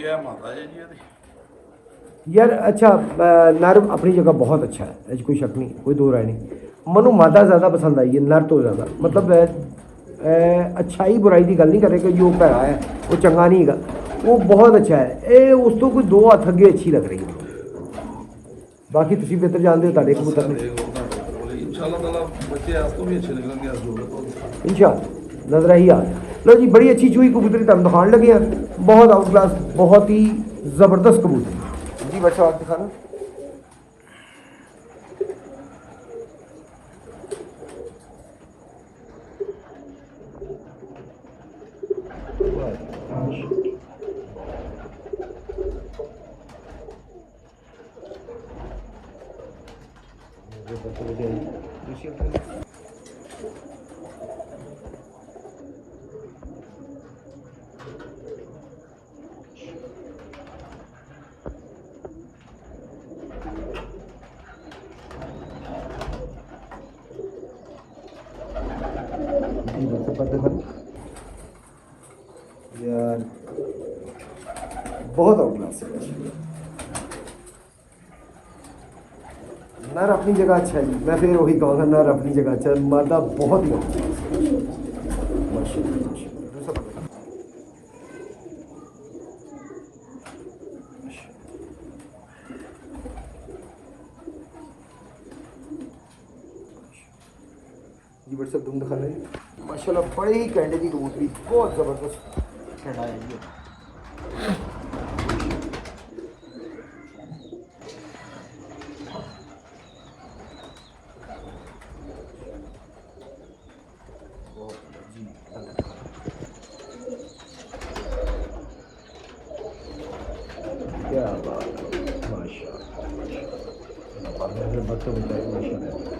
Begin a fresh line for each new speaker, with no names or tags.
क्या माता है जी
यार अच्छा नर अपनी जगह बहुत अच्छा है, ऐसी कोई शक नहीं, कोई दो राय नहीं। मनु मादा ज़्यादा पसंद आई है नर तो ज़्यादा, मतलब अच्छाई बुराई की गल नहीं करे कि जो भैड़ा है वो चंगा नहीं है, वो बहुत अच्छा है। ये उस तो कोई दो हथ अगे अच्छी लग रही है। बाकी तुम बेहतर जानते हो, ताड़े कबूतर ने
इंशाल्लाह ताला बच्चे आज तो भी अच्छे निकलेंगे आज जो
इंशाल्लाह नजर ही आ गया। लो जी, बड़ी अच्छी चूही कबूतरी तुम दिखाने लगे हैं, बहुत आउट क्लास, बहुत ही ज़बरदस्त कबूतरी जी। बच्चा आप दिखाना यार, बहुत आउट क्लास है। नर अपनी जगह अच्छा है जी, मैं फिर वही कहूँगा, नर अपनी जगह अच्छा है, मादा बहुत ही अच्छा है। माशाल्लाह, माशाल्लाह। दूसरा पकड़। जी बट सब तुम दिखा रहे माशाल्लाह, बड़े ही कैंडे की कबूतरी, बहुत ज़बरदस्त कैंडा है ये। क्या बात है, माशाल्लाह, माशाल्लाह। बच्चों को